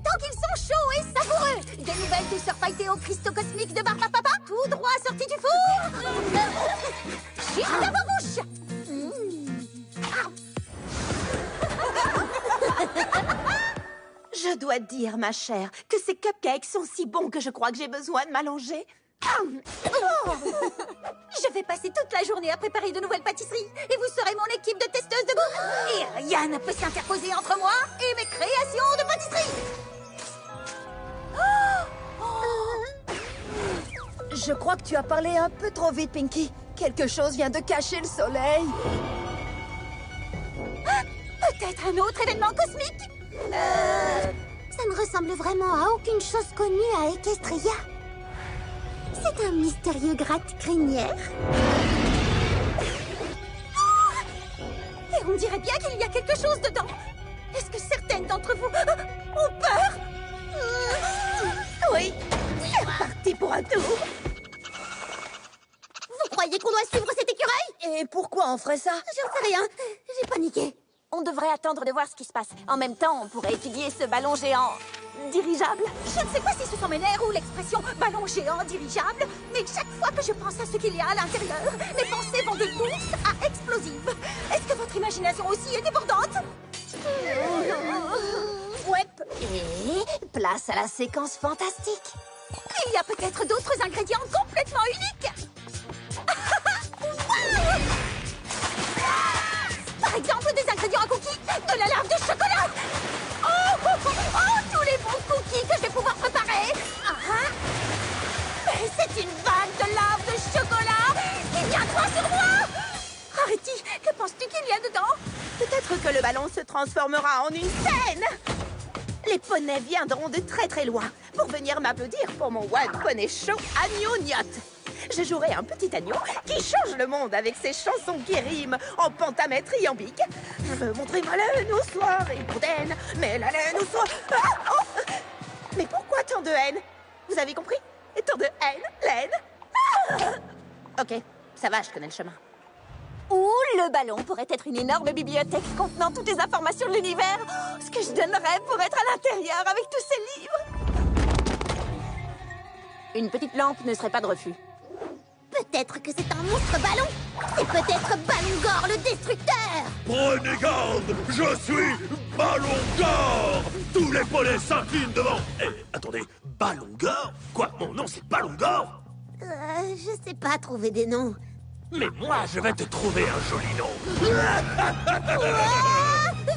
tant qu'ils sont chauds et savoureux. Des nouvelles douceurs pailletées au cristaux cosmiques de Barbapapa, tout droit sorti du four. Juste dans vos bouches. Je dois dire, ma chère, que ces cupcakes sont si bons que je crois que j'ai besoin de m'allonger. Je vais passer toute la journée à préparer de nouvelles pâtisseries et vous serez mon équipe de testeuses de goût. Et rien ne peut s'interposer entre moi et mes créations de pâtisserie. Je crois que tu as parlé un peu trop vite, Pinky. Quelque chose vient de cacher le soleil. Peut-être un autre événement cosmique. Ça ne ressemble vraiment à aucune chose connue à Equestria. C'est un mystérieux gratte-crinière. Et on dirait bien qu'il y a quelque chose dedans. Est-ce que certaines d'entre vous ont peur? Oui, c'est parti pour un tour. Vous croyez qu'on doit suivre cet écureuil? Et pourquoi on ferait ça? J'en sais rien. J'ai paniqué. On devrait attendre de voir ce qui se passe. En même temps, on pourrait étudier ce ballon géant dirigeable. Je ne sais pas si ce sont mes nerfs ou l'expression ballon géant dirigeable, mais chaque fois que je pense à ce qu'il y a à l'intérieur, mes pensées vont de douces à explosives. Est-ce que votre imagination aussi est débordante? Ouais. Et place à la séquence fantastique. Il y a peut-être d'autres ingrédients complètement uniques. Par exemple, des ingrédients à cookies, de la lave de chocolat. Tous les bons cookies que je vais pouvoir préparer. Mais c'est une vague de lave de chocolat qui vient droit sur moi. Arrêtez, que penses-tu qu'il y a dedans? Peut-être que le ballon se transformera en une scène. Les poneys viendront de très très loin pour venir m'applaudir pour mon One Poney Show Agneau-Gnotte. Je jouerai un petit agneau qui change le monde avec ses chansons qui riment en pentamètre iambique. Je veux montrer ma laine aux soirées mondaines, mais la laine aux soirées... Mais pourquoi tant de haine? Vous avez compris? Tant de haine, laine... Ok, ça va, je connais le chemin. Ou le ballon pourrait être une énorme bibliothèque contenant toutes les informations de l'univers. Ce que je donnerais pour être à l'intérieur avec tous ces livres. Une petite lampe ne serait pas de refus. Peut-être que c'est un monstre ballon. C'est peut-être Ballongor le destructeur. Prenez garde, je suis Ballongor. Tous les poneys s'inclinent devant. Eh, attendez, Ballongor? Quoi, mon nom c'est Ballongor? Je sais pas trouver des noms. Mais moi, je vais te trouver un joli nom.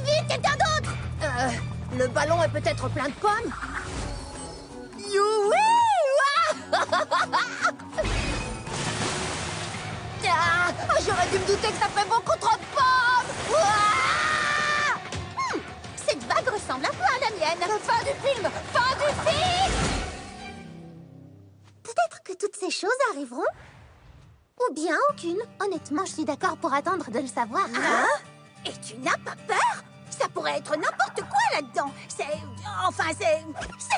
Vite, quelqu'un d'autre. Le ballon est peut-être plein de pommes. J'aurais dû me douter que ça ferait beaucoup trop de pommes. Cette vague ressemble un peu à la mienne. Fin du film. Fin du film. Peut-être que toutes ces choses arriveront. Ou bien aucune. Honnêtement, je suis d'accord pour attendre de le savoir. Et tu n'as pas peur? Ça pourrait être n'importe quoi là-dedans. C'est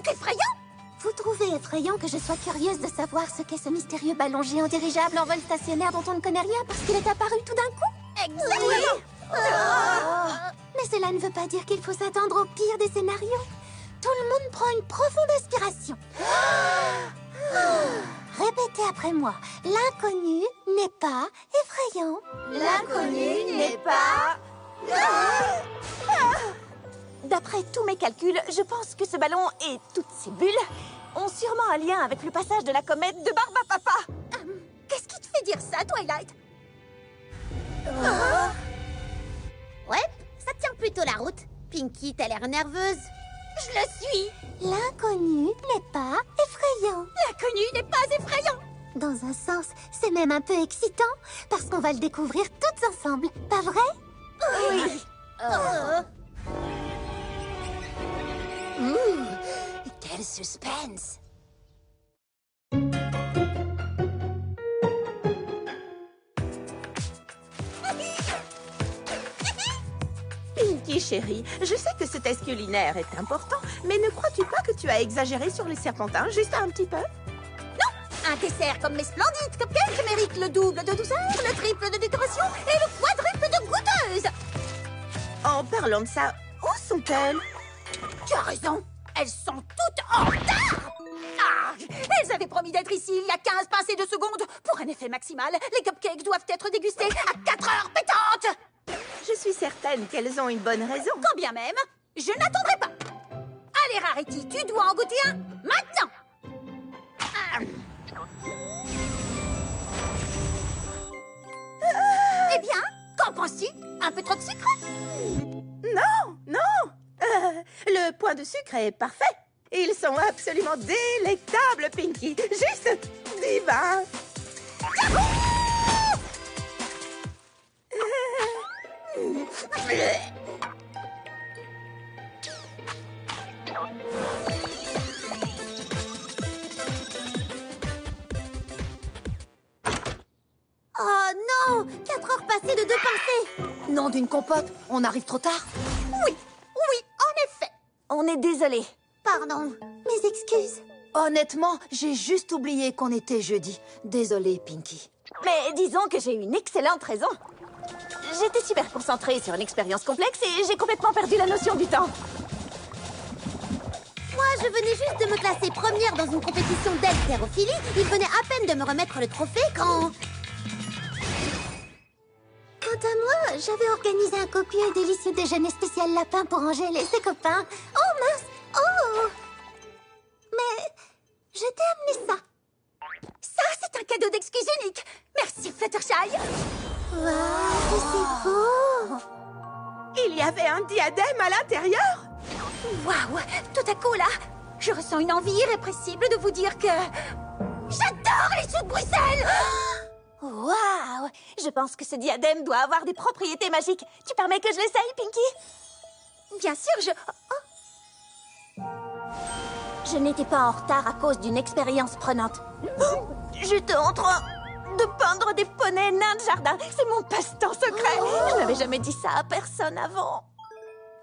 effrayant. Vous trouvez effrayant que je sois curieuse de savoir ce qu'est ce mystérieux ballon géant dirigeable en vol stationnaire dont on ne connaît rien parce qu'il est apparu tout d'un coup? Exactement. Mais cela ne veut pas dire qu'il faut s'attendre au pire des scénarios. Tout le monde prend une profonde inspiration. Répétez après moi. L'inconnu n'est pas effrayant. L'inconnu n'est pas... D'après tous mes calculs, je pense que ce ballon et toutes ces bulles ont sûrement un lien avec le passage de la comète de Barbapapa. Qu'est-ce qui te fait dire ça, Twilight? Ouais, ça tient plutôt la route. Pinky, t'as l'air nerveuse. Je le suis. L'inconnu n'est pas effrayant. L'inconnu n'est pas effrayant. Dans un sens, c'est même un peu excitant, parce qu'on va le découvrir toutes ensemble, pas vrai? Oui. Quel suspense. Pinky chérie, je sais que ce test culinaire est important, mais ne crois-tu pas que tu as exagéré sur les serpentins juste un petit peu? Un dessert comme mes splendides cupcakes mérite le double de douceur, le triple de décoration et le quadruple de goûteuse. En parlant de ça, où sont-elles? Tu as raison. Elles sont toutes en retard! Ah, elles avaient promis d'être ici il y a 15 passées de secondes. Pour un effet maximal, les cupcakes doivent être dégustés à 4 heures pétantes! Je suis certaine qu'elles ont une bonne raison. Quand bien même, je n'attendrai pas. Allez, Rarity, tu dois en goûter un maintenant! Eh bien, qu'en penses-tu? Un peu trop de sucre? Non, non. Le point de sucre est parfait. Ils sont absolument délectables, Pinky. Juste divin. Oh non! 4 heures passées de 2 pensées! Nom d'une compote, on arrive trop tard. Oui, en effet. On est désolé. Pardon, mes excuses. Honnêtement, j'ai juste oublié qu'on était jeudi. Désolée, Pinky. Mais disons que j'ai une excellente raison. J'étais super concentrée sur une expérience complexe et j'ai complètement perdu la notion du temps. Moi, je venais juste de me classer première dans une compétition d'haltérophilie. Il venait à peine de me remettre le trophée quand... Quant à moi, j'avais organisé un copieux et délicieux déjeuner spécial lapin pour Angèle et ses copains. Oh mince! Oh! Mais je t'ai amené ça. Ça, c'est un cadeau d'excuse unique. Merci, Fluttershy. Waouh, c'est beau! Il y avait un diadème à l'intérieur. Waouh! Tout à coup, là, je ressens une envie irrépressible de vous dire que... J'adore les choux de Bruxelles! Waouh! Je pense que ce diadème doit avoir des propriétés magiques. Tu permets que je l'essaye, Pinky? Bien sûr, Je n'étais pas en retard à cause d'une expérience prenante. J'étais en train de peindre des poneys nains de jardin. C'est mon passe-temps secret. Je n'avais jamais dit ça à personne avant.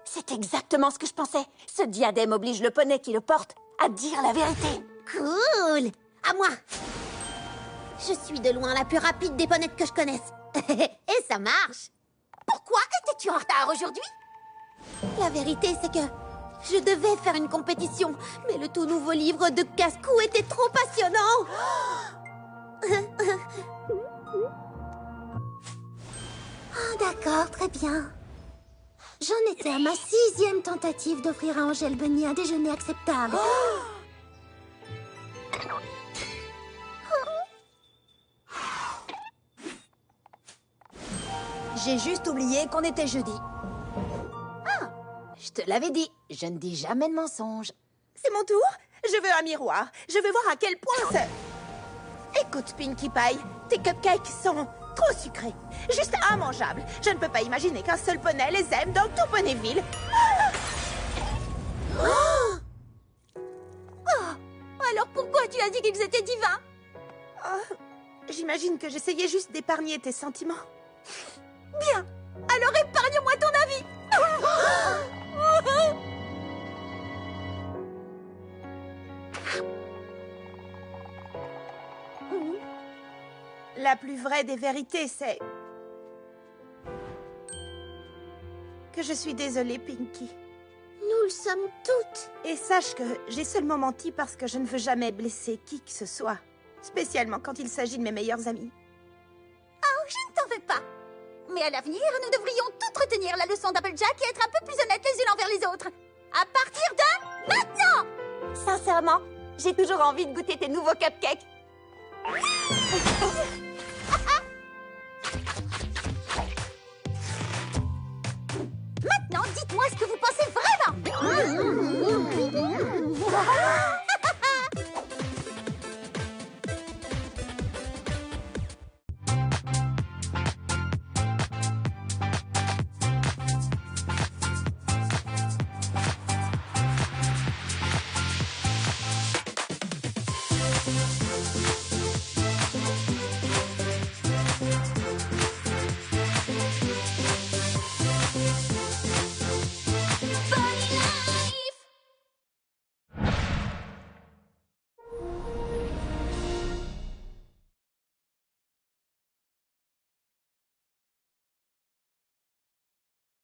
C'est exactement ce que je pensais. Ce diadème oblige le poney qui le porte à dire la vérité. Cool! À moi! Je suis de loin la plus rapide des ponettes que je connaisse. Et ça marche! Pourquoi étais-tu en retard aujourd'hui? La vérité, c'est que je devais faire une compétition, mais le tout nouveau livre de casse-cou était trop passionnant! Ah, d'accord, très bien. J'en étais à ma 6e tentative d'offrir à Angèle Bunny un déjeuner acceptable. J'ai juste oublié qu'on était jeudi. Ah, je te l'avais dit, je ne dis jamais de mensonges. C'est mon tour. Je veux un miroir. Je veux voir à quel point ça... Écoute, Pinkie Pie, tes cupcakes sont trop sucrés. Juste immangeables. Je ne peux pas imaginer qu'un seul poney les aime dans tout Ponyville. Alors pourquoi tu as dit qu'ils étaient divins? Oh, j'imagine que j'essayais juste d'épargner tes sentiments. Bien. Alors épargne-moi ton avis. La plus vraie des vérités, c'est... que je suis désolée, Pinky. Nous le sommes toutes. Et sache que j'ai seulement menti parce que je ne veux jamais blesser qui que ce soit. Spécialement quand il s'agit de mes meilleurs amis. Oh, je ne t'en veux pas. Mais à l'avenir, nous devrions toutes retenir la leçon d'Applejack et être un peu plus honnêtes les unes envers les autres. À partir de maintenant! Sincèrement, j'ai toujours envie de goûter tes nouveaux cupcakes.